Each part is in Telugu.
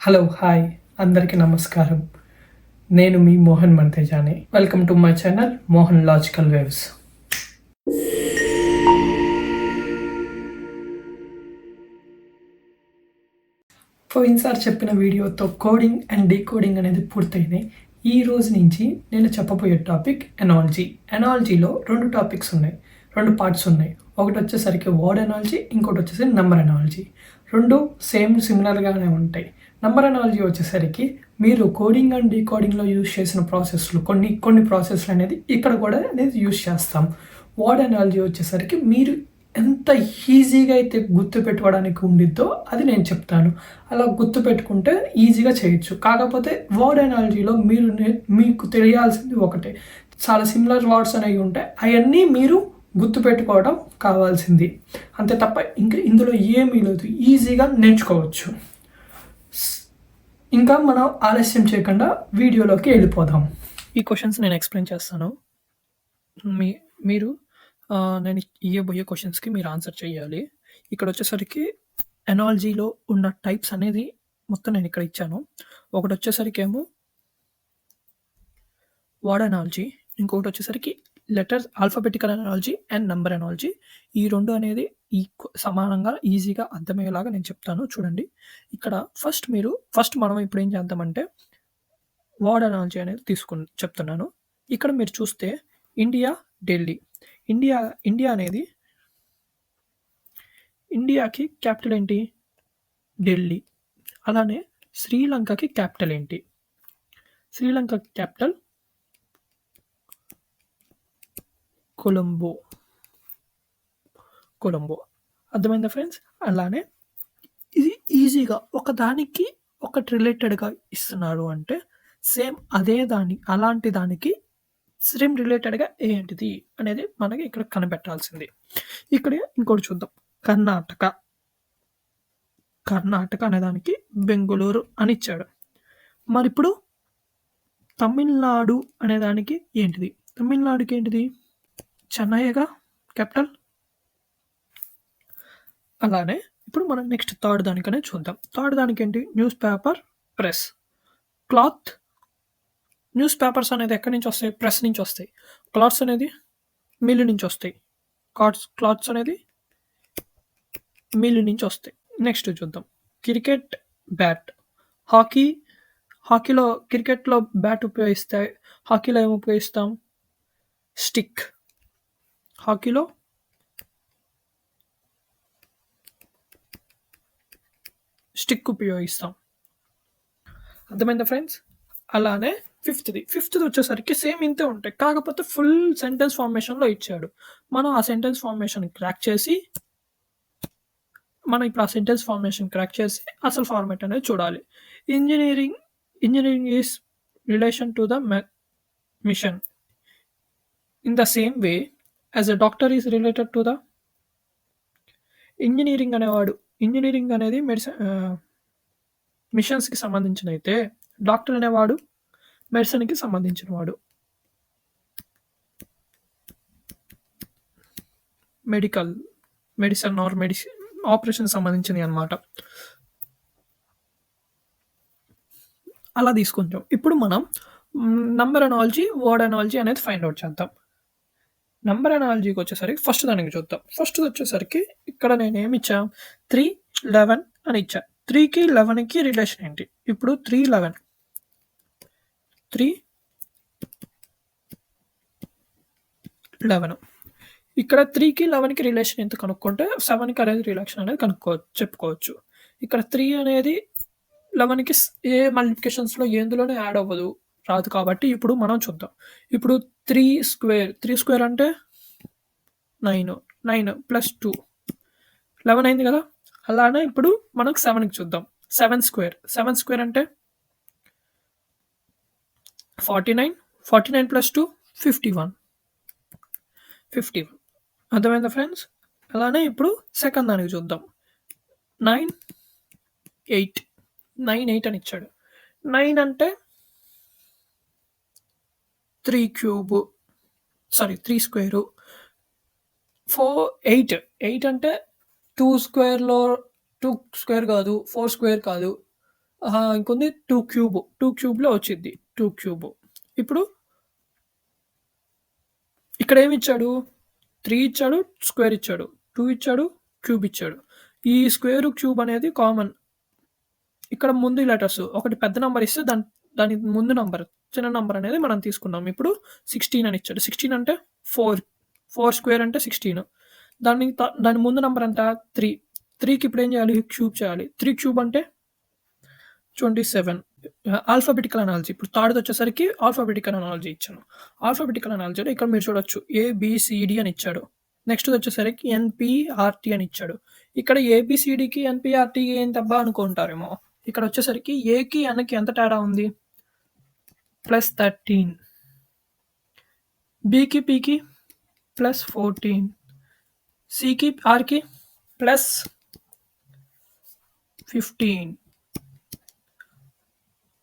హలో హాయ్ అందరికీ నమస్కారం. నేను మీ Mohan Mantejani. Welcome to my channel Mohan logical waves. పోయినసారి చెప్పిన వీడియోతో కోడింగ్ అండ్ డీకోడింగ్ అనేది పూర్తయినాయి. ఈ రోజు నుంచి నేను చెప్పబోయే టాపిక్ ఎనాలజీ. ఎనాలజీలో 2 టాపిక్స్ ఉన్నాయి, 2 పార్ట్స్ ఉన్నాయి. ఒకటి వచ్చేసరికి వర్డ్ ఎనాలజీ, ఇంకోటి వచ్చేసి నంబర్ ఎనాలజీ. 2 సిమిలర్గానే ఉంటాయి. నంబర్ ఎనాలజీ వచ్చేసరికి మీరు కోడింగ్ అండ్ డీకోడింగ్లో యూజ్ చేసిన ప్రాసెస్లు కొన్ని ప్రాసెస్లు అనేది ఇక్కడ కూడా అనేది యూజ్ చేస్తాం. వర్డ్ ఎనాలజీ వచ్చేసరికి మీరు ఎంత ఈజీగా అయితే గుర్తుపెట్టుకోవడానికి ఉండిద్దో అది నేను చెప్తాను. అలా గుర్తుపెట్టుకుంటే ఈజీగా చేయొచ్చు. కాకపోతే వర్డ్ ఎనాలజీలో మీకు తెలియాల్సింది ఒకటే. చాలా సిమిలర్ వర్డ్స్ అనేవి ఉంటాయి. అవన్నీ మీరు గుర్తుపెట్టుకోవడం కావాల్సింది. అంతే తప్ప ఇంకా ఇందులో ఏమీ లేదు. ఈజీగా నేర్చుకోవచ్చు. ఇంకా మనం ఆలస్యం చేయకుండా వీడియోలోకి వెళ్ళిపోదాం. ఈ క్వశ్చన్స్ నేను ఎక్స్ప్లెయిన్ చేస్తాను. మీరు నేను ఇయ్యబోయే క్వశ్చన్స్కి మీరు ఆన్సర్ చేయాలి. ఇక్కడ వచ్చేసరికి ఎనాలజీలో ఉన్న టైప్స్ అనేది మొత్తం నేను ఇక్కడ ఇచ్చాను. ఒకటి వచ్చేసరికి ఏమో వర్డ్ ఎనాలజీ, ఇంకొకటి వచ్చేసరికి letters alphabetical analogy and number analogy. ఈ 2 అనేది సమానంగా ఈజీగా అర్థమయ్యేలాగా నేను చెప్తాను. చూడండి, ఇక్కడ ఫస్ట్ మనం ఇప్పుడు ఏం చేద్దామంటే వర్డ్ ఎనాలజీ అనేది చెప్తున్నాను. ఇక్కడ మీరు చూస్తే ఇండియా, ఢిల్లీ. ఇండియా అనేది ఇండియాకి క్యాపిటల్ ఏంటి? ఢిల్లీ. అలానే శ్రీలంకకి క్యాపిటల్ ఏంటి? శ్రీలంకకి క్యాపిటల్ కొలంబో. అర్థమైందా ఫ్రెండ్స్? అలానే ఇది ఈజీగా ఒకదానికి ఒకటి రిలేటెడ్గా ఇస్తున్నారు అంటే సేమ్ అలాంటి దానికి సేమ్ రిలేటెడ్గా ఏంటిది అనేది మనకి ఇక్కడ కనిపెట్టాల్సింది. ఇక్కడ ఇంకోటి చూద్దాం. కర్ణాటక అనేదానికి బెంగుళూరు అని ఇచ్చాడు. మరి ఇప్పుడు తమిళనాడు అనేదానికి ఏంటిది? తమిళనాడుకి ఏంటిది? చెన్నైగా క్యాపిటల్. అలానే ఇప్పుడు మనం నెక్స్ట్ థర్డ్ దానికనే చూద్దాం. థర్డ్ దానికి ఏంటి? News paper, press, cloth. News papers అనేది ఎక్కడి నుంచి వస్తాయి? ప్రెస్ నుంచి వస్తాయి. క్లాత్స్ అనేది మిల్లు నుంచి వస్తాయి. క్లాత్స్ అనేది మిల్లు నుంచి వస్తాయి. నెక్స్ట్ చూద్దాం. Cricket bat. హాకీలో క్రికెట్లో బ్యాట్ ఉపయోగిస్తాయి. హాకీలో ఏమి ఉపయోగిస్తాం? స్టిక్. హాకీలో స్టిక్ ఉపయోగిస్తాం. అర్థమైందా ఫ్రెండ్స్? అలానే ఫిఫ్త్ది వచ్చేసరికి సేమ్ ఇంతే ఉంటాయి. కాకపోతే ఫుల్ సెంటెన్స్ ఫార్మేషన్లో ఇచ్చాడు. మనం ఆ సెంటెన్స్ ఫార్మేషన్ క్రాక్ చేసి అసలు ఫార్మేట్ అనేది చూడాలి. Engineering is relation to the mission in the same way as a doctor is related to the. Engineering అనేది మిషన్స్కి సంబంధించిన అయితే డాక్టర్ అనేవాడు మెడిసిన్కి సంబంధించిన వాడు. మెడిసిన్ ఆపరేషన్ సంబంధించింది అనమాట. అలా తీసుకుంటాం. ఇప్పుడు మనం నంబర్ ఎనాలజీ, వర్డ్ ఎనాలజీ అనేది ఫైండ్ అవుట్ చేద్దాం. నంబర్ ఎనాలజీకి వచ్చేసరికి ఫస్ట్ దానికి చూద్దాం. ఫస్ట్ వచ్చేసరికి ఇక్కడ నేను ఏమి ఇచ్చా? 3, 11 అని ఇచ్చా. 3కి 11కి రిలేషన్ ఏంటి? ఇప్పుడు 3, 11 ఇక్కడ 3కి 11కి రిలేషన్ ఎంత కనుక్కుంటే 7కి అనేది రిలేషన్ అనేది చెప్పుకోవచ్చు. ఇక్కడ 3 అనేది 11కి ఏ మల్టిప్లికేషన్స్లో ఎందులోనే యాడ్ అవ్వదు, రాదు. కాబట్టి ఇప్పుడు మనం చూద్దాం. ఇప్పుడు 3 స్క్వేర్ అంటే 9 ప్లస్ 2 11 అయింది కదా. అలానే ఇప్పుడు మనకు 7కి చూద్దాం. 7 స్క్వేర్ అంటే 49 ప్లస్ 2 51. అర్థమైందా ఫ్రెండ్స్? అలానే ఇప్పుడు సెకండ్ దానికి చూద్దాం. 9, 8 అని ఇచ్చాడు. 9 అంటే 3 స్క్వేర్. 8 అంటే 2 స్క్వేర్ కాదు, 4 స్క్వేర్ కాదు, ఇంకొంది 2 క్యూబ్. 2 క్యూబ్‌లో వచ్చిద్ది. 2 క్యూబ్. ఇప్పుడు ఇక్కడేమిచ్చాడు? 3 ఇచ్చాడు, స్క్వేర్ ఇచ్చాడు. 2 ఇచ్చాడు, క్యూబ్ ఇచ్చాడు. ఈ స్క్వేర్, క్యూబ్ అనేది కామన్. ఇక్కడ ముందు లెటర్స్ ఒకటి పెద్ద నంబర్ ఇస్తే దాని ముందు నంబర్, చిన్న నంబర్ అనేది మనం తీసుకున్నాం. ఇప్పుడు 16 అని ఇచ్చాడు. 16 అంటే 4. 4 స్క్వేర్ అంటే 16. దాని ముందు నంబర్ ఎంత? 3. 3కి ఇప్పుడు ఏం చేయాలి? క్యూబ్ చేయాలి. 3 క్యూబ్ అంటే 27. Alphabetical analogy. ఇప్పుడు థర్డ్‌ది వచ్చేసరికి ఆల్ఫాబెటికల్ అనాలజీ ఇచ్చాను. ఆల్ఫాబెటికల్ అనాలజీలో ఇక్కడ మీరు చూడొచ్చు ఏబిసిడి అని ఇచ్చాడు. నెక్స్ట్‌ది వచ్చేసరికి ఎన్‌పిఆర్‌టి అని ఇచ్చాడు. ఇక్కడ ఏబిసిడికి, ఎన్‌పిఆర్‌టికి ఏంటబ్బా అనుకుంటారేమో. ఇక్కడ వచ్చేసరికి ఏకి, ఎన్‌కి ఎంత తేడా ఉంది? +13. బికి, పికి +14. సికి, ఆర్‌కి +15.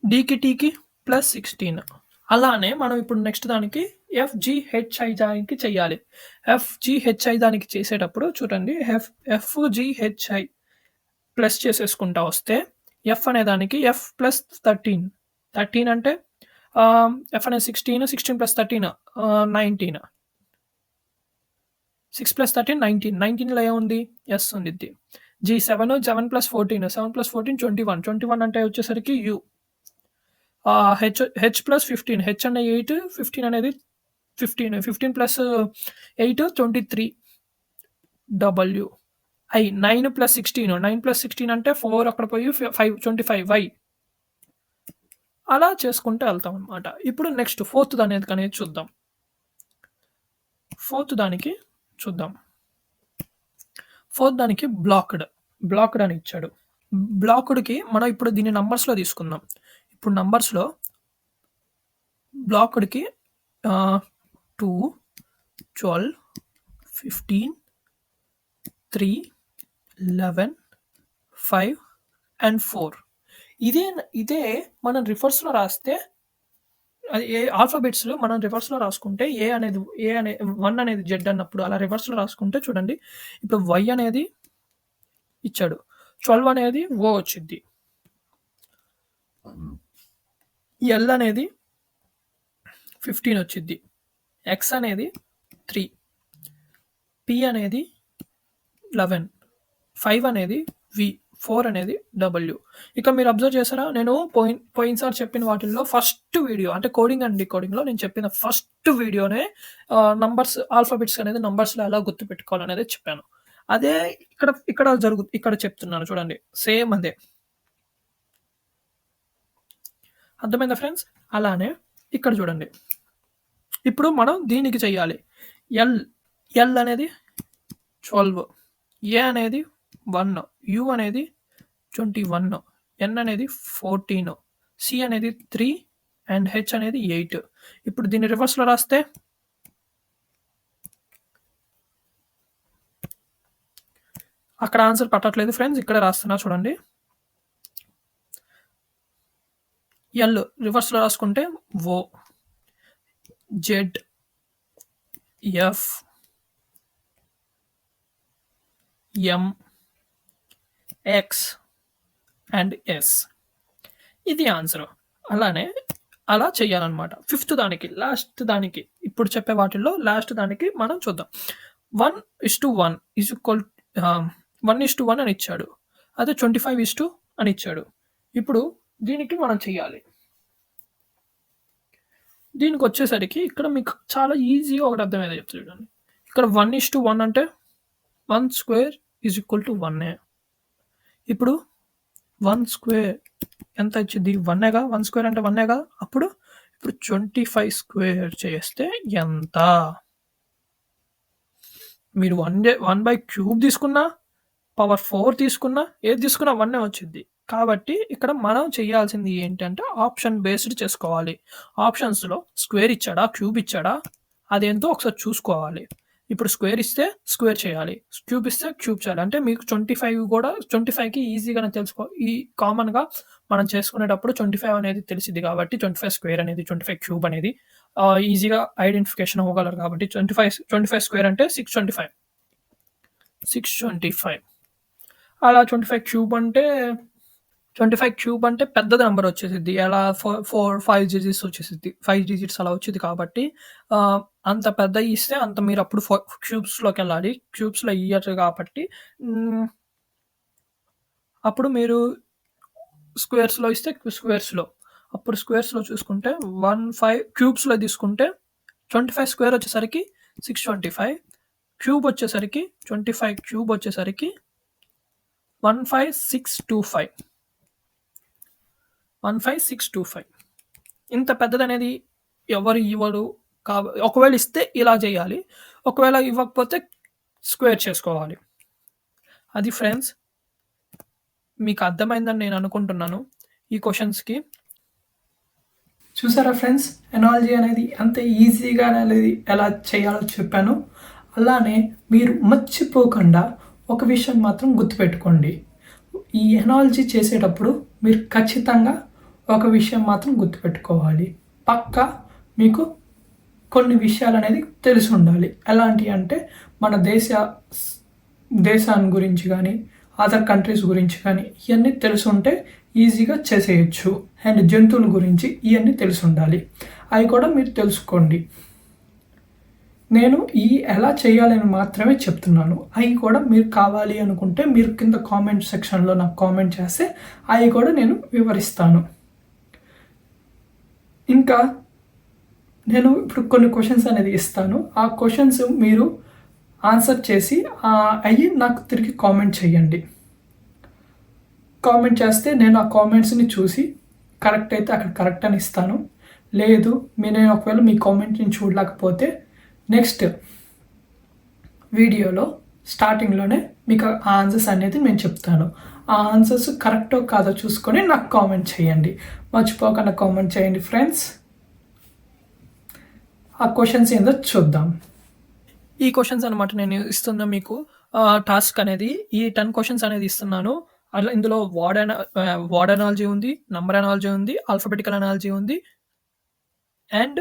డీకి, టీకి +16. అలానే మనం ఇప్పుడు నెక్స్ట్ దానికి ఎఫ్‌జిహెచ్‌ఐ దానికి చెయ్యాలి. ఎఫ్‌జిహెచ్‌ఐ దానికి చేసేటప్పుడు చూడండి, ఎఫ్‌జిహెచ్‌ఐ ప్లస్ చేసేసుకుంటా వస్తే ఎఫ్ అనే దానికి ఎఫ్ +13. 13 అంటే ఎఫ్ అనేది 16, 16 + 13 19. 6 + 13 19. 19లో ఏముంది? ఎస్ ఉండిద్ది. జీ 7, 7 + 14, 7 + 14 21. 21 అంటే వచ్చేసరికి యు. హెచ్ +15. హెచ్ అనే 8, 15 అనేది 15. 15 + 8 23. డబ్ల్యూ. ఐ 9 + 16. 9 + 16 అంటే 4 అక్కడ పోయి 5 25 వై. అలా చేసుకుంటూ వెళ్తాం అనమాట. ఇప్పుడు నెక్స్ట్ ఫోర్త్ అనేది చూద్దాం. ఫోర్త్ దానికి చూద్దాం. ఫోర్త్ దానికి బ్లాక్డ్ అని ఇచ్చాడు. బ్లాక్డ్‌కి మనం ఇప్పుడు దీన్ని నంబర్స్‌లో తీసుకుందాం. ఇప్పుడు నంబర్స్‌లో బ్లాక్డ్‌కి 2, 12, 15, 3, 11, 5 అండ్ 4. ఇదే మనం రివర్స్‌లో రాస్తే, అది ఆల్ఫాబెట్స్‌లో మనం రివర్స్‌లో రాసుకుంటే ఏ అనే 1 అనేది జెడ్ అన్నప్పుడు అలా రివర్స్‌లో రాసుకుంటే చూడండి. ఇప్పుడు వై అనేది ఇచ్చాడు. 12 అనేది ఓ వచ్చిద్ది. ఎల్ అనేది 15 వచ్చిద్ది. ఎక్స్ అనేది 3. పి అనేది 11. 5 అనేది వి. 4 అనేది డబ్ల్యూ. ఇక మీరు అబ్జర్వ్ చేశారా? నేను పోయినసారి చెప్పిన వాటిల్లో ఫస్ట్ వీడియో అంటే కోడింగ్ అండ్ డీకోడింగ్‌లో నేను చెప్పిన ఫస్ట్ వీడియోనే నంబర్స్, ఆల్ఫాబెట్స్ అనేది నంబర్స్‌లో ఎలా గుర్తుపెట్టుకోవాలనేది చెప్పాను. అదే ఇక్కడ చెప్తున్నాను చూడండి. సేమ్ అదే. అర్థమైందా ఫ్రెండ్స్? అలానే ఇక్కడ చూడండి. ఇప్పుడు మనం దీనికి చెయ్యాలి. ఎల్ అనేది 12, ఏ అనేది 1, యు అనేది 21, ఎన్ అనేది 14, సి అనేది 3 అండ్ హెచ్ అనేది 8. ఇప్పుడు దీన్ని రివర్స్‌లో రాస్తే అక్కడ ఆన్సర్ పట్టట్లేదు ఫ్రెండ్స్. ఇక్కడ రాస్తున్నా చూడండి. ఎల్ రివర్స్‌లో రాసుకుంటే O, Z, F, M, X and S. ఇది ఆన్సర్. అలానే అలా చేయాలన్నమాట. ఫిఫ్త్ దానికి, లాస్ట్ దానికి, ఇప్పుడు చెప్పే వాటిల్లో లాస్ట్ దానికి మనం చూద్దాం. 1:1 ఈజ్ ఈక్వల్ 1:1 అని ఇచ్చాడు. అదే 25:2 అని ఇచ్చాడు. ఇప్పుడు దీనికి మనం చెయ్యాలి. దీనికి వచ్చేసరికి ఇక్కడ మీకు చాలా ఈజీగా ఒకటి అర్థమయ్యేది చెప్తా చూడండి. ఇక్కడ 1:1 అంటే 1 స్క్వేర్ ఈజ్ ఈక్వల్ టు 1. ఇప్పుడు 1 స్క్వేర్ ఎంత వచ్చింది? 1 1 స్క్వేర్ అంటే 1 అప్పుడు ఇప్పుడు 25 స్క్వేర్ చేస్తే ఎంత? మీరు 1/3 తీసుకున్నా, పవర్ 4 తీసుకున్నా, ఏది తీసుకున్నా 1 వచ్చింది. కాబట్టి ఇక్కడ మనం చేయాల్సింది ఏంటంటే ఆప్షన్ బేస్డ్ చేసుకోవాలి. ఆప్షన్స్‌లో స్క్వేర్ ఇచ్చాడా, క్యూబ్ ఇచ్చాడా, అదేంటో ఒకసారి చూసుకోవాలి. ఇప్పుడు స్క్వేర్ ఇస్తే స్క్వేర్ చేయాలి, క్యూబ్ ఇస్తే క్యూబ్ చేయాలి. అంటే మీకు 25 కూడా 25కి ఈజీగానే ఈ కామన్‌గా మనం చేసుకునేటప్పుడు 25 అనేది తెలిసిద్ది కాబట్టి 25 స్క్వేర్ అనేది, 25 క్యూబ్ అనేది ఈజీగా ఐడెంటిఫికేషన్ అవ్వగలరు కాబట్టి 25 స్క్వేర్ అంటే 625. 625 అలా 25 క్యూబ్ అంటే 25 క్యూబ్ అంటే పెద్దది నంబర్ వచ్చేసిద్ది. ఎలా 5 డిజిట్స్ వచ్చేసిద్ది. 5 డిజిట్స్ అలా వచ్చిద్ది కాబట్టి అంత పెద్దయి ఇస్తే అంత మీరప్పుడు క్యూబ్స్‌లోకెళ్ళాలి. క్యూబ్స్‌లో ఇయ్యరు కాబట్టి అప్పుడు మీరు స్క్వేర్స్‌లో ఇస్తే స్క్వేర్స్‌లో. అప్పుడు స్క్వేర్స్‌లో చూసుకుంటే 15 క్యూబ్స్‌లో తీసుకుంటే 25 స్క్వేర్ వచ్చేసరికి 625. క్యూబ్ వచ్చేసరికి 25 క్యూబ్ వచ్చేసరికి 15625. 15625. ఇంత పెద్దదనేది ఎవరు ఇవ్వరు. ఒకవేళ ఇస్తే ఇలా చేయాలి. ఒకవేళ ఇవ్వకపోతే స్క్వేర్ చేసుకోవాలి. అది ఫ్రెండ్స్. మీకు అర్థమైందని నేను అనుకుంటున్నాను ఈ క్వెషన్స్‌కి. చూసారా ఫ్రెండ్స్, ఎనాలజీ అనేది అంత ఈజీగా అనేది ఎలా చేయాలో చెప్పాను. అలానే మీరు మర్చిపోకుండా ఒక విషయం మాత్రం గుర్తుపెట్టుకోండి. ఈ ఎనాలజీ చేసేటప్పుడు మీరు ఖచ్చితంగా ఒక విషయం మాత్రం గుర్తుపెట్టుకోవాలి. పక్కా మీకు కొన్ని విషయాలు అనేది తెలిసి ఉండాలి. ఎలాంటివి అంటే మన దేశాన్ని గురించి కానీ అదర్ కంట్రీస్ గురించి కానీ ఇవన్నీ తెలిసి ఉంటే ఈజీగా చేసేయచ్చు. అండ్ జంతువుల గురించి ఇవన్నీ తెలిసి ఉండాలి. అవి కూడా మీరు తెలుసుకోండి. నేను ఎలా చేయాలని మాత్రమే చెప్తున్నాను. అవి కూడా మీరు కావాలి అనుకుంటే మీరు కింద కామెంట్ సెక్షన్లో నాకు కామెంట్ చేస్తే అవి కూడా నేను వివరిస్తాను. ఇంకా నేను ఇప్పుడు కొన్ని క్వశ్చన్స్ అనేది ఇస్తాను. ఆ క్వశ్చన్స్ మీరు ఆన్సర్ చేసి అవి నాకు తిరిగి కామెంట్ చేయండి. కామెంట్ చేస్తే నేను ఆ కామెంట్స్ని చూసి కరెక్ట్ అయితే అక్కడ కరెక్ట్ అని ఇస్తాను. లేదు నేను ఒకవేళ మీ కామెంట్ని చూడలేకపోతే నెక్స్ట్ వీడియోలో స్టార్టింగ్లోనే మీకు ఆ ఆన్సర్స్ అనేది నేను చెప్తాను. ఆ ఆన్సర్స్ కరెక్టో కాదో చూసుకొని నాకు కామెంట్ చేయండి. మర్చిపోకుండా కామెంట్ చేయండి ఫ్రెండ్స్. ఆ క్వశ్చన్స్ ఏందో చూద్దాం. ఈ క్వశ్చన్స్ అనమాట నేను ఇస్తున్నా మీకు టాస్క్ అనేది. ఈ 10 క్వశ్చన్స్ అనేది ఇస్తున్నాను. అట్లా ఇందులో వర్డ్ అనాలజీ ఉంది, నంబర్ అనాలజీ ఉంది, ఆల్ఫాబెటికల్ అనాలజీ ఉంది అండ్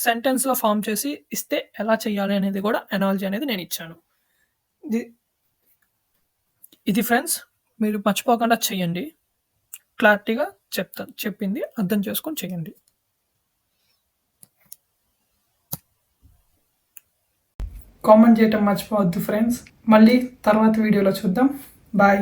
సెంటెన్స్‌లో ఫార్మ్ చేసి ఇస్తే ఎలా చేయాలి అనేది కూడా అనాలజీ అనేది నేను ఇచ్చాను. ఇది ఫ్రెండ్స్, మీరు మర్చిపోకుండా చేయండి. క్లారిటీగా చెప్పింది అర్థం చేసుకొని చేయండి. కామెంట్ చేయటం మర్చిపోవద్దు ఫ్రెండ్స్. మళ్ళీ తర్వాత వీడియోలో చూద్దాం. బాయ్.